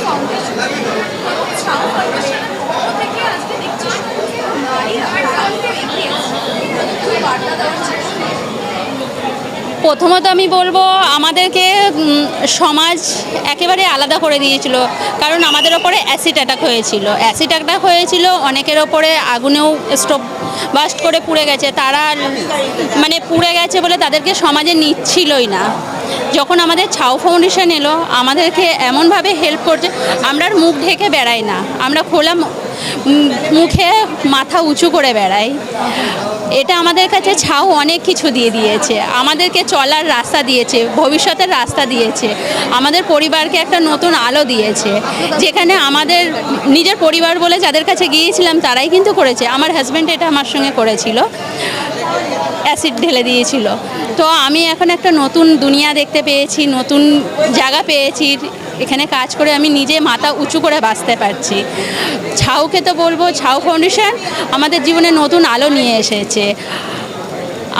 Foundation Chhau ফাউন্ডেশনের পক্ষ থেকে আজকে দেখছি নারী আর আজকে এগিয়ে এসেছে বার্তা দেওয়ার চেষ্টা। প্রথমত আমি বলবো আমাদেরকে সমাজ একেবারে আলাদা করে দিয়েছিল, কারণ আমাদের ওপরে অ্যাসিড অ্যাটাক হয়েছিল অনেকের ওপরে আগুনেও স্টোভ বাস্ট করে পুড়ে গেছে, তারা মানে পুড়ে গেছে বলে তাদেরকে সমাজে নিচ্ছিলই না। যখন আমাদের ছাউ ফাউন্ডেশন এলো আমাদেরকে এমনভাবে হেল্প করছে, আমরা আর মুখ ঢেকে বেড়াই না, আমরা খোলা মুখে মাথা উঁচু করে বেড়াই। এটা আমাদের কাছে ছাউ অনেক কিছু দিয়ে দিয়েছে, আমাদেরকে চলার রাস্তা দিয়েছে, ভবিষ্যতের রাস্তা দিয়েছে, আমাদের পরিবারকে একটা নতুন আলো দিয়েছে, যেখানে আমাদের নিজের পরিবার বলে যাদের কাছে গিয়েছিলাম তারাই কিন্তু করেছে। আমার হাজব্যান্ড এটা আমার সঙ্গে করেছিল, অ্যাসিড ঢেলে দিয়েছিল। তো আমি এখন একটা নতুন দুনিয়া দেখতে পেয়েছি, নতুন জায়গা পেয়েছি, এখানে কাজ করে আমি নিজে মাথা উঁচু করে বাঁচতে পারছি। ছাউকে তো বলবো, ছাউ ফাউন্ডেশন আমাদের জীবনে নতুন আলো নিয়ে এসেছে।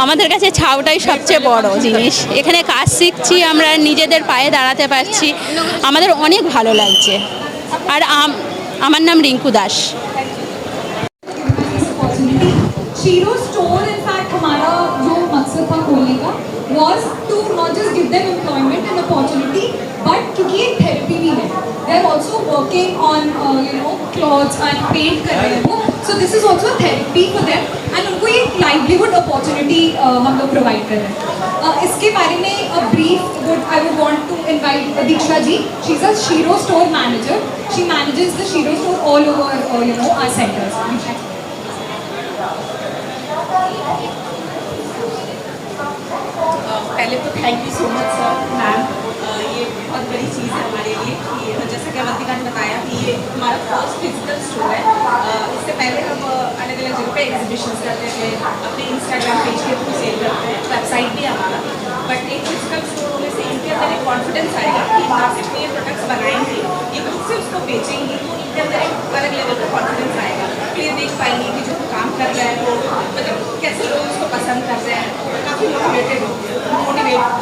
আমাদের কাছে ছাউটাই সবচেয়ে বড় জিনিস, এখানে কাজ শিখছি, আমরা নিজেদের পায়ে দাঁড়াতে পারছি, আমাদের অনেক ভালো লাগছে। আর আমার নাম Rinku Das. Shero store in fact हमारा जो मकसद था खोलने का was to not just give them employment and opportunity, but क्योंकि ये थेरेपी भी है, they are also working on clothes and paint कर रहे हैं वो, so this is also therapy for them and उनको ये livelihood opportunity हम लोग provide कर रहे हैं। इसके बारे में a brief I would want to invite Diksha ji. She's a Shiro store manager. She manages the Shiro store all over our centers. पहले तो thank you so much sir ma'am, ये बहुत बड़ी चीज़ है हमारे लिए कि जैसा कि अवंतिका ने बताया कि ये हमारा फर्स्ट फिजिकल स्टोर है। इससे पहले हम अलग अलग जगह पे एग्जीबिशंस करते थे, अपने इंस्टाग्राम पेज के थ्रू सेल करते हैं, वेबसाइट भी है हमारा, बट एक फिजिकल स्टोर होने से इनके अंदर एक कॉन्फिडेंस आएगा कि मार्केट में ये प्रोडक्ट्स बनाएंगे, ये खुद से उसको बेचेंगे, तो इनके अंदर एक अलग लेवल का कॉन्फिडेंस आएगा। फिर ये देख पाएंगे कि जो काम कर रहे हैं वो मतलब कैसे लोग उसको पसंद कर रहे हैं, काफ़ी मोटिवेटेड होते हैं,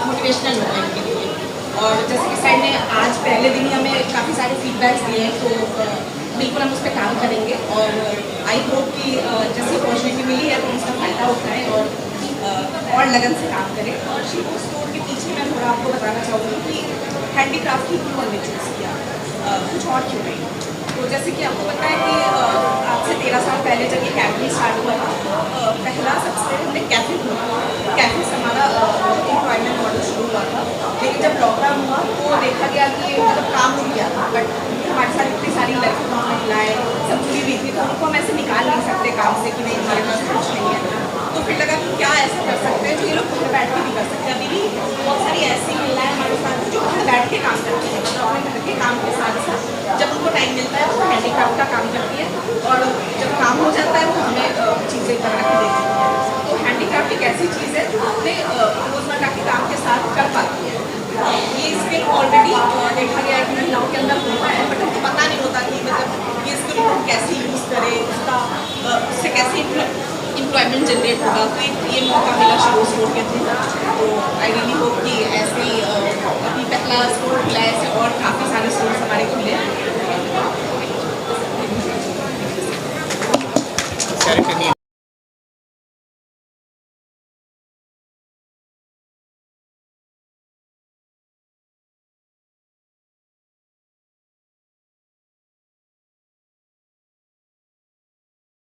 मोटिवेशनल होता है इनके लिए। और जैसे कि साइड ने आज पहले दिन ही हमें काफ़ी सारे फीडबैक्स दिए हैं, तो बिल्कुल हम उस पर काम करेंगे और आई होप कि जैसी अपॉर्चुनिटी मिली है तो उसका फ़ायदा उठाएं और लगन से काम करें। और शीरो स्टोर के पीछे मैं थोड़ा आपको बताना चाहूँगी कि हैंडीक्राफ्ट ही क्यों हमने चूज़ किया, कुछ और क्यों नहीं। तो जैसे कि आपको पता है कि आज से 13 साल पहले जब ये कैफे स्टार्ट हुआ था, पहला सबसे हमने कैफे से हमारा एम्प्लॉयमेंट मॉडल शुरू हुआ था, लेकिन जब लॉकडाउन हुआ तो देखा गया कि मतलब काम हो गया था, बट हमारे साथ इतनी सारी लड़कियाँ महिलाएँ सब जुड़ी हुई थी, तो उनको हम ऐसे निकाल नहीं सकते काम से कि नहीं हमारे पास कुछ नहीं है। तो फिर लगा कि क्या ऐसा कर सकते हैं जो ये लोग घर बैठ के भी कर सकते हैं। अभी भी बहुत सारी ऐसी महिलाएँ हमारे साथ जो घर बैठ के काम करती हैं, मतलब अपने घर के काम के साथ साथ जब उनको टाइम मिलता है वो हैंडीक्राफ्ट का काम करती है, और जब काम हो जाता है वो हमें चीज़ें बना के देती है। तो हैंडीक्राफ्ट एक ऐसी चीज़ है जो अपने रोज़मर्रा के काम के साथ कर पाती है। ये स्किल ऑलरेडी देखा गया है कि महिलाओं के अंदर होता है, बट उनको पता नहीं होता कि मतलब ये स्किल को कैसे यूज़ करें, उससे कैसे एम्प्लॉयमेंट जनरेट होगा। तो ये मौका मिला शीरो स्टोर के थ्रू। तो आई रियली होप कि ऐसे ही अभी पहला स्टोर खुला है, ऐसे और काफ़ी सारे स्टोर्स हमारे खुले हैं।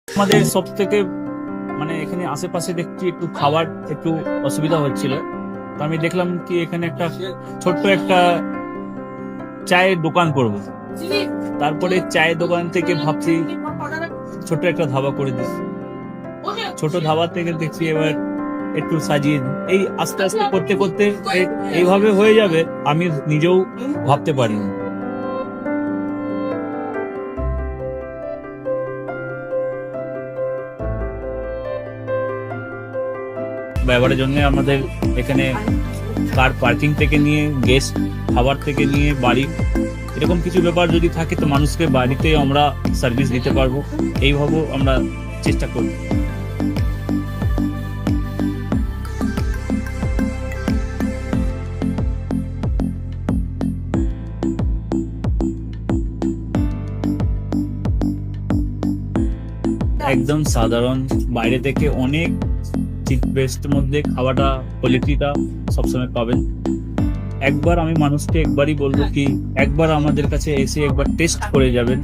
আমাদের সব থেকে মানে এখানে আশেপাশে দেখছি একটু খাবার একটু অসুবিধা হচ্ছিল, তো আমি দেখলাম কি এখানে একটা ছোট্ট একটা চায়ের দোকান করব। তারপরে চায়ের দোকান থেকে ভাবছি ছোট্ট একটা ধাবা করে দিই, ছোট ধাবা থেকে দেখছি এবার একটু সাজিয়ে এই আস্তে আস্তে করতে করতে এইভাবে হয়ে যাবে আমি নিজেও ভাবতে পারিনি। ব্যবহারের জন্য আমাদের এখানে কার পার্কিং থেকে নিয়ে গেস্ট খাবার থেকে নিয়ে বাড়ি এরকম কিছু ব্যাপার যদি থাকে তো মানুষকে বাড়িতে আমরা সার্ভিস দিতে পারবো, এইভাবেও আমরা চেষ্টা করি। একদম সাধারণ, বাইরে থেকে অনেক চিপ বেস্টের মধ্যে খাওয়াটা কোয়ালিটিটা সবসময় পাবেন। একবার আমি মানুষকে একবারই বলবো কি একবার আমাদের কাছে এসে একবার টেস্ট করে যাবেন।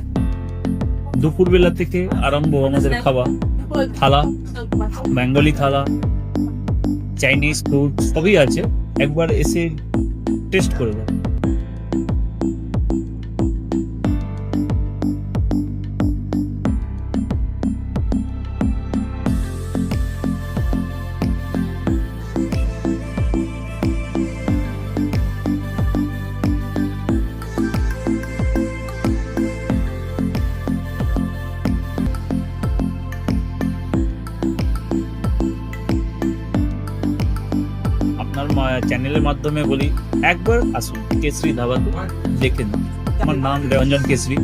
দুপুরবেলা থেকে আরম্ভ আমাদের খাওয়া, থালা, বেঙ্গলি থালা, চাইনিজ ফুড সবই আছে, একবার এসে টেস্ট করে যাবেন। আপনার চ্যানেলের মাধ্যমে বলি একবার আসুন কেশরী ধাবাতে, দেখে নিন। আমার নাম Ranjan Keshari.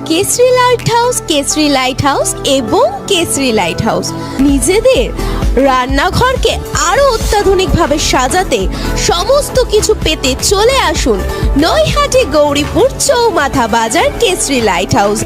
Keshari light house, Keshari light house এবং কেশরী লাইট হাউস নিজেদের রান্নাঘরকে আরো অত্যাধুনিকভাবে সাজাতে সমস্ত কিছু পেতে চলে আসুন নৈহাটি গৌরীপুর চৌমাথা বাজার কেশরী লাইট হাউস।